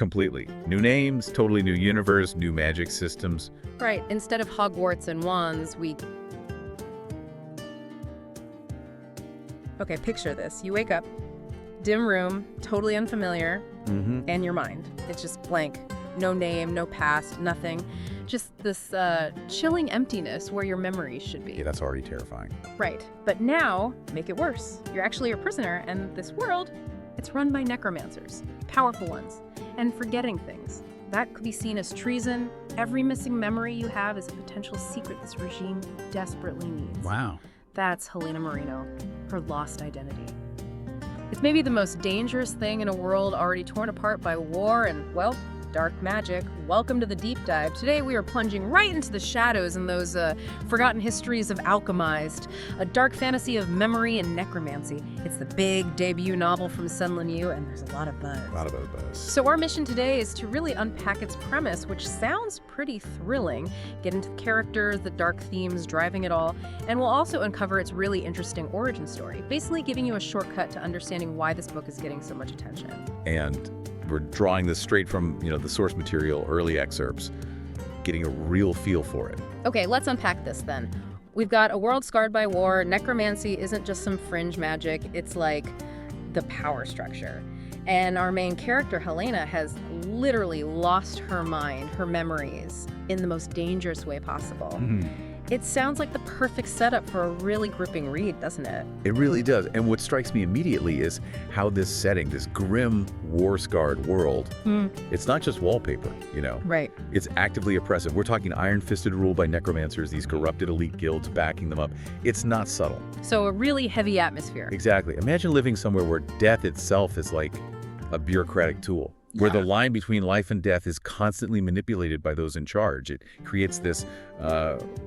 Completely. New names, totally new universe, new magic systems. Right. Instead of Hogwarts and wands, Okay, picture this. You wake up, dim room, totally unfamiliar, and your mind. It's just blank. No name, no past, nothing. Just this chilling emptiness where your memories should be. Yeah, that's already terrifying. Right. But now, make it worse. You're actually a prisoner, and this world, it's run by necromancers, powerful ones, and forgetting things. That could be seen as treason. Every missing memory you have is a potential secret this regime desperately needs. Wow. That's Helena Marino, her lost identity. It's maybe the most dangerous thing in a world already torn apart by war and, well, dark magic. Welcome to the deep dive. Today we are plunging right into the shadows and those forgotten histories of Alchemized, a dark fantasy of memory and necromancy. It's the big debut novel from SenLinYu, and there's a lot of buzz. A lot of buzz. So our mission today is to really unpack its premise, which sounds pretty thrilling, get into the characters, the dark themes driving it all, and we'll also uncover its really interesting origin story, basically giving you a shortcut to understanding why this book is getting so much attention. And we're drawing this straight from, the source material, early excerpts, getting a real feel for it. Okay, let's unpack this then. We've got a world scarred by war. Necromancy isn't just some fringe magic, it's like the power structure. And our main character, Helena, has literally lost her mind, her memories, in the most dangerous way possible. It sounds like the perfect setup for a really gripping read, doesn't it? It really does. And what strikes me immediately is how this setting, this grim, war-scarred world, it's not just wallpaper, Right. It's actively oppressive. We're talking iron-fisted rule by necromancers, these corrupted elite guilds backing them up. It's not subtle. So a really heavy atmosphere. Exactly. Imagine living somewhere where death itself is like a bureaucratic tool, where the line between life and death is constantly manipulated by those in charge. It creates this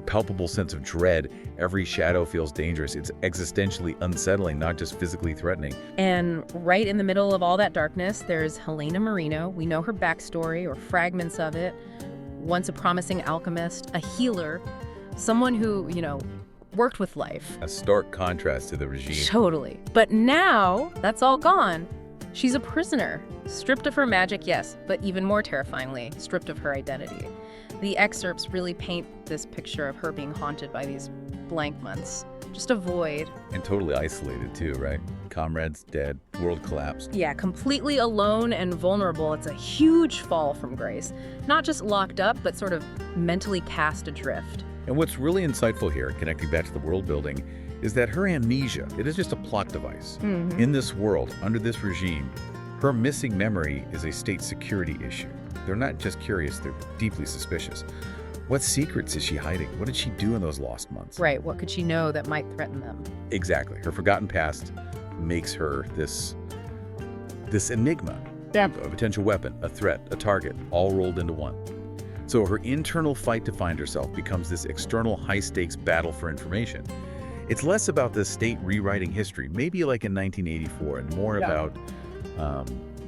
palpable sense of dread. Every shadow feels dangerous. It's existentially unsettling, not just physically threatening. And right in the middle of all that darkness, there's Helena Marino. We know her backstory, or fragments of it. Once a promising alchemist, a healer, someone who, worked with life. A stark contrast to the regime. Totally. But now, that's all gone. She's a prisoner, stripped of her magic, yes, but even more terrifyingly, stripped of her identity. The excerpts really paint this picture of her being haunted by these blank months, just a void. And totally isolated too, right? Comrades dead, world collapsed. Yeah, completely alone and vulnerable. It's a huge fall from grace. Not just locked up, but sort of mentally cast adrift. And what's really insightful here, connecting back to the world building, is that her amnesia, it is just a plot device. In this world, under this regime, her missing memory is a state security issue. They're not just curious, they're deeply suspicious. What secrets is she hiding? What did she do in those lost months? Right, what could she know that might threaten them? Exactly. Her forgotten past makes her this enigma. A potential weapon, a threat, a target, all rolled into one. So her internal fight to find herself becomes this external high-stakes battle for information. It's less about the state rewriting history, maybe like in 1984, and more about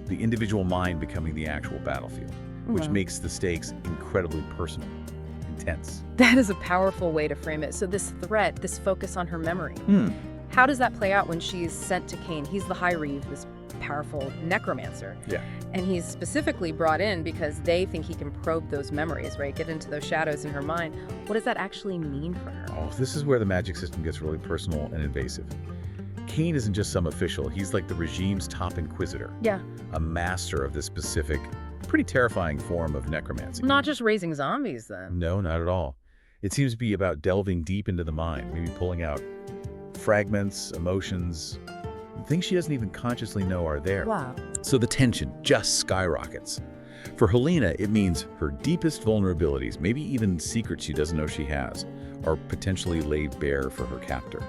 the individual mind becoming the actual battlefield, which makes the stakes incredibly personal, intense. That is a powerful way to frame it. So this threat, this focus on her memory, how does that play out when she's sent to Kane? He's the High Reeve, this powerful necromancer. Yeah. And he's specifically brought in because they think he can probe those memories, right? Get into those shadows in her mind. What does that actually mean for her? Oh, this is where the magic system gets really personal and invasive. Kane isn't just some official. He's like the regime's top inquisitor. Yeah. A master of this specific, pretty terrifying form of necromancy. Not just raising zombies, then. No, not at all. It seems to be about delving deep into the mind, maybe pulling out fragments, emotions, things she doesn't even consciously know are there. Wow. So the tension just skyrockets. For Helena, it means her deepest vulnerabilities, maybe even secrets she doesn't know she has, are potentially laid bare for her captor.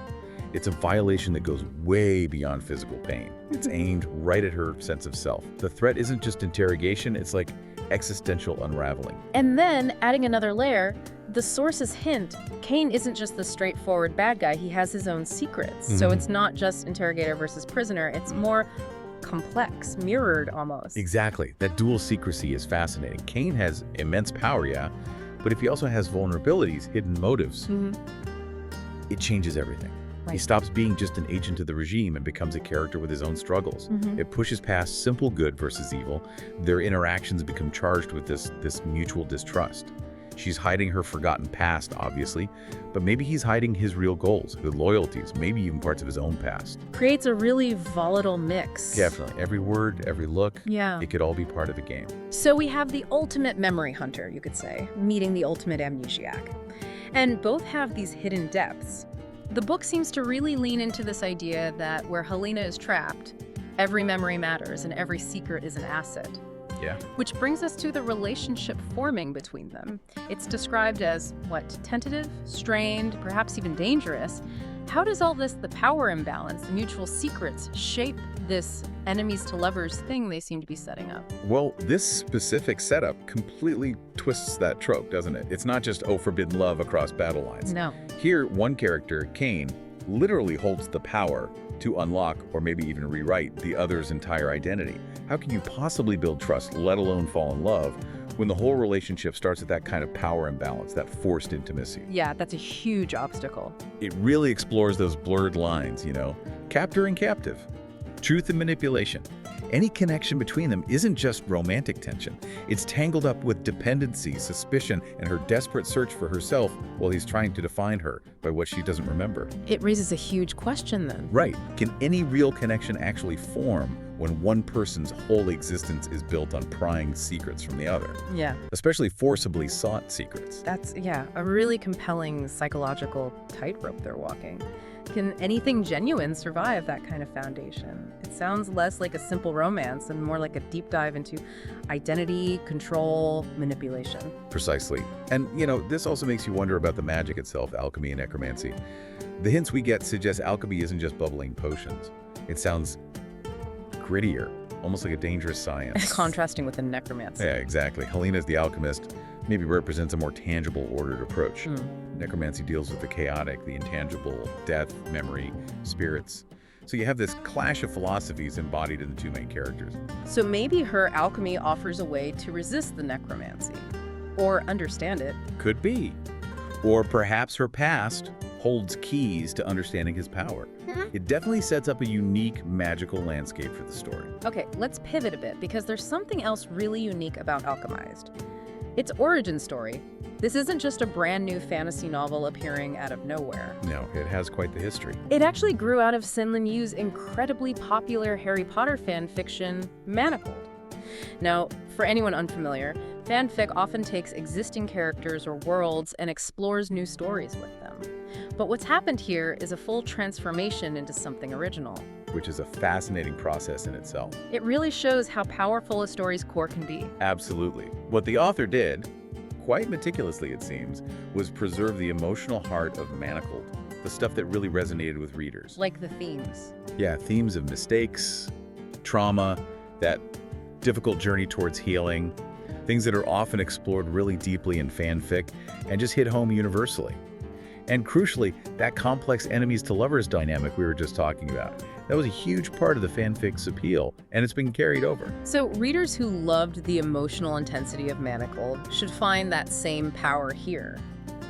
It's a violation that goes way beyond physical pain. It's aimed right at her sense of self. The threat isn't just interrogation, it's like existential unraveling. And then, adding another layer, the sources hint Kane isn't just the straightforward bad guy, he has his own secrets. So it's not just interrogator versus prisoner, it's more complex, mirrored almost. Exactly. That dual secrecy is fascinating. Kane has immense power, yeah, but if he also has vulnerabilities, hidden motives, it changes everything. He stops being just an agent of the regime and becomes a character with his own struggles. It pushes past simple good versus evil. Their interactions become charged with this mutual distrust. She's hiding her forgotten past, obviously, but maybe he's hiding his real goals, his loyalties, maybe even parts of his own past. Creates a really volatile mix. Definitely. Every word, every look, Yeah. it could all be part of the game. So we have the ultimate memory hunter, you could say, meeting the ultimate amnesiac. And both have these hidden depths. The book seems to really lean into this idea that where Helena is trapped, every memory matters and every secret is an asset. Yeah. Which brings us to the relationship forming between them. It's described as, tentative, strained, perhaps even dangerous. How does all this, the power imbalance, the mutual secrets, shape this enemies to lovers thing they seem to be setting up? Well, this specific setup completely twists that trope, doesn't it? It's not just, forbidden love across battle lines. No. Here, one character, Kane, literally holds the power to unlock or maybe even rewrite the other's entire identity. How can you possibly build trust, let alone fall in love, when the whole relationship starts with that kind of power imbalance, that forced intimacy? Yeah, that's a huge obstacle. It really explores those blurred lines, captor and captive, truth and manipulation. Any connection between them isn't just romantic tension. It's tangled up with dependency, suspicion, and her desperate search for herself while he's trying to define her by what she doesn't remember. It raises a huge question then. Right. Can any real connection actually form when one person's whole existence is built on prying secrets from the other? Yeah. Especially forcibly sought secrets. That's, a really compelling psychological tightrope they're walking. Can anything genuine survive that kind of foundation? It sounds less like a simple romance and more like a deep dive into identity, control, manipulation. Precisely. And, this also makes you wonder about the magic itself, alchemy and necromancy. The hints we get suggest alchemy isn't just bubbling potions. It sounds grittier, almost like a dangerous science. Contrasting with the necromancer. Yeah, exactly. Helena's the alchemist maybe represents a more tangible, ordered approach. Necromancy deals with the chaotic, the intangible, death, memory, spirits. So you have this clash of philosophies embodied in the two main characters. So maybe her alchemy offers a way to resist the necromancy, or understand it. Could be. Or perhaps her past holds keys to understanding his power. It definitely sets up a unique magical landscape for the story. Okay, let's pivot a bit, because there's something else really unique about Alchemized. Its origin story. This isn't just a brand new fantasy novel appearing out of nowhere. No, it has quite the history. It actually grew out of SenLinYu's incredibly popular Harry Potter fanfiction, Manacled. Now, for anyone unfamiliar, fanfic often takes existing characters or worlds and explores new stories with them. But what's happened here is a full transformation into something original. Which is a fascinating process in itself. It really shows how powerful a story's core can be. Absolutely. What the author did, quite meticulously it seems, was preserve the emotional heart of Manacled, the stuff that really resonated with readers. Like the themes. Yeah, themes of mistakes, trauma, that difficult journey towards healing, things that are often explored really deeply in fanfic and just hit home universally. And crucially, that complex enemies to lovers dynamic we were just talking about. That was a huge part of the fanfic's appeal, and it's been carried over. So readers who loved the emotional intensity of Manacled should find that same power here.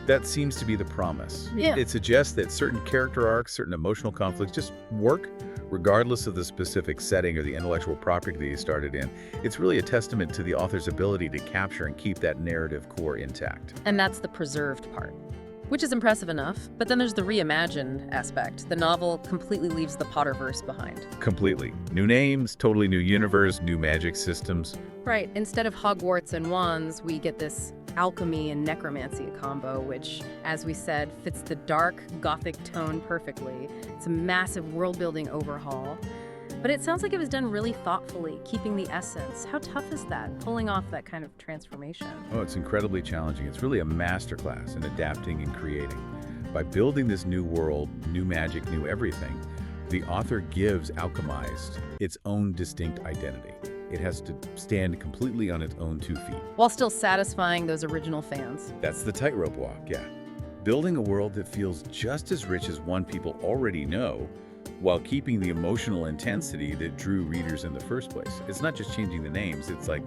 That seems to be the promise. Yeah. It suggests that certain character arcs, certain emotional conflicts just work regardless of the specific setting or the intellectual property that you started in. It's really a testament to the author's ability to capture and keep that narrative core intact. And that's the preserved part, which is impressive enough. But then there's the reimagined aspect. The novel completely leaves the Potterverse behind. Completely. New names, totally new universe, new magic systems. Right. Instead of Hogwarts and wands, we get this alchemy and necromancy combo, which, as we said, fits the dark, gothic tone perfectly. It's a massive world-building overhaul. But it sounds like it was done really thoughtfully, keeping the essence. How tough is that, pulling off that kind of transformation? Oh, it's incredibly challenging. It's really a masterclass in adapting and creating. By building this new world, new magic, new everything, the author gives Alchemized its own distinct identity. It has to stand completely on its own 2 feet. While still satisfying those original fans. That's the tightrope walk, yeah. Building a world that feels just as rich as one people already know, while keeping the emotional intensity that drew readers in the first place. It's not just changing the names, it's like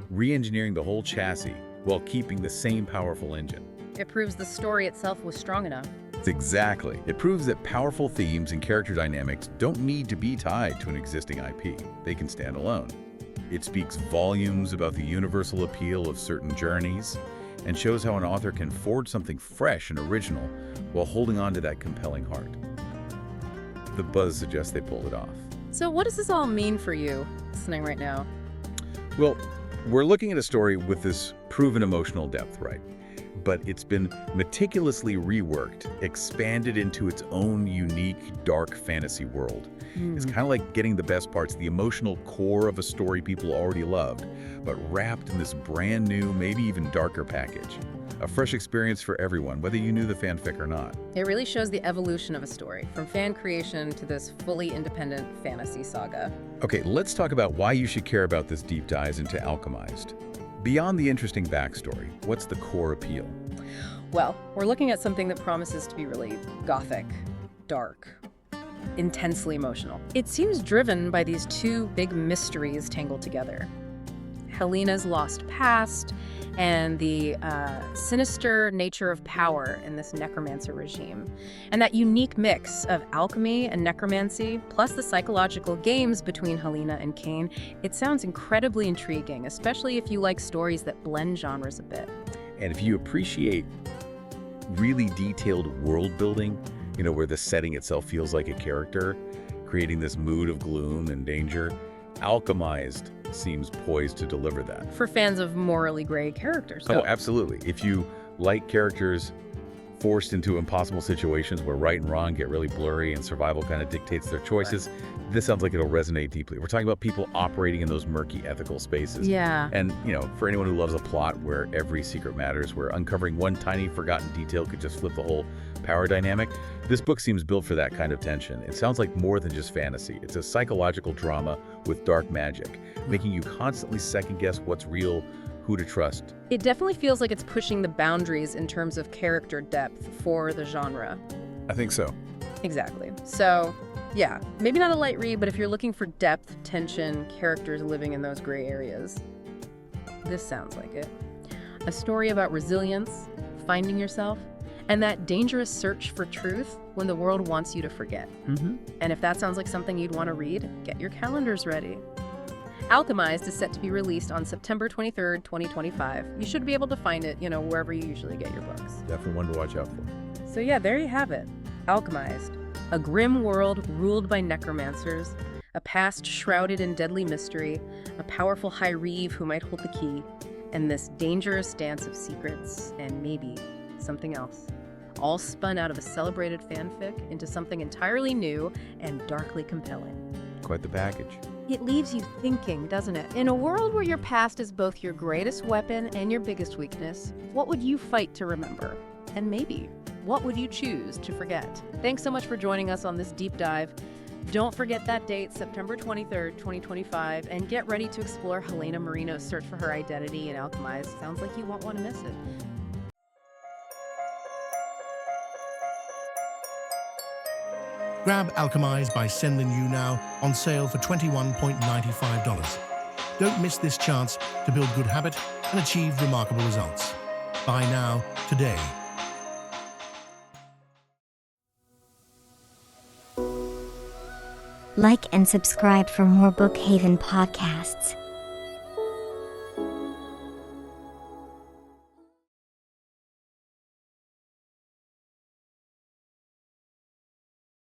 re-engineering the whole chassis while keeping the same powerful engine. It proves the story itself was strong enough. Exactly. It proves that powerful themes and character dynamics don't need to be tied to an existing IP. They can stand alone. It speaks volumes about the universal appeal of certain journeys and shows how an author can forge something fresh and original while holding on to that compelling heart. The buzz suggests they pulled it off. So what does this all mean for you listening right now? Well, we're looking at a story with this proven emotional depth, right? But it's been meticulously reworked, expanded into its own unique, dark fantasy world. It's kind of like getting the best parts, the emotional core of a story people already loved, but wrapped in this brand new, maybe even darker package. A fresh experience for everyone, whether you knew the fanfic or not. It really shows the evolution of a story, from fan creation to this fully independent fantasy saga. Okay, let's talk about why you should care about this deep dive into Alchemized. Beyond the interesting backstory, what's the core appeal? Well, we're looking at something that promises to be really gothic, dark, intensely emotional. It seems driven by these two big mysteries tangled together. Helena's lost past and the sinister nature of power in this necromancer regime. And that unique mix of alchemy and necromancy, plus the psychological games between Helena and Kane, it sounds incredibly intriguing, especially if you like stories that blend genres a bit. And if you appreciate really detailed world building, where the setting itself feels like a character, creating this mood of gloom and danger, Alchemized seems poised to deliver that. For fans of morally gray characters. Oh, absolutely. If you like characters forced into impossible situations where right and wrong get really blurry and survival kind of dictates their choices, this sounds like it'll resonate deeply. We're talking about people operating in those murky ethical spaces. Yeah. And, for anyone who loves a plot where every secret matters, where uncovering one tiny forgotten detail could just flip the whole power dynamic, this book seems built for that kind of tension. It sounds like more than just fantasy. It's a psychological drama with dark magic, making you constantly second-guess what's real, who to trust. It definitely feels like it's pushing the boundaries in terms of character depth for the genre. I think so. Exactly. So, yeah, maybe not a light read, but if you're looking for depth, tension, characters living in those gray areas, this sounds like it. A story about resilience, finding yourself, and that dangerous search for truth when the world wants you to forget. And if that sounds like something you'd want to read, get your calendars ready. Alchemized is set to be released on September 23rd, 2025. You should be able to find it, wherever you usually get your books. Definitely one to watch out for. So yeah, there you have it. Alchemized. A grim world ruled by necromancers, a past shrouded in deadly mystery, a powerful High Reeve who might hold the key, and this dangerous dance of secrets and maybe something else. All spun out of a celebrated fanfic into something entirely new and darkly compelling. Quite the package. It leaves you thinking, doesn't it? In a world where your past is both your greatest weapon and your biggest weakness, what would you fight to remember? And maybe, what would you choose to forget? Thanks so much for joining us on this deep dive. Don't forget that date, September 23rd, 2025, and get ready to explore Helena Marino's search for her identity in Alchemized. Sounds like you won't want to miss it. Grab Alchemized by SenLinYu now, on sale for $21.95. Don't miss this chance to build good habit and achieve remarkable results. Buy now, today. Like and subscribe for more Bookhaven podcasts.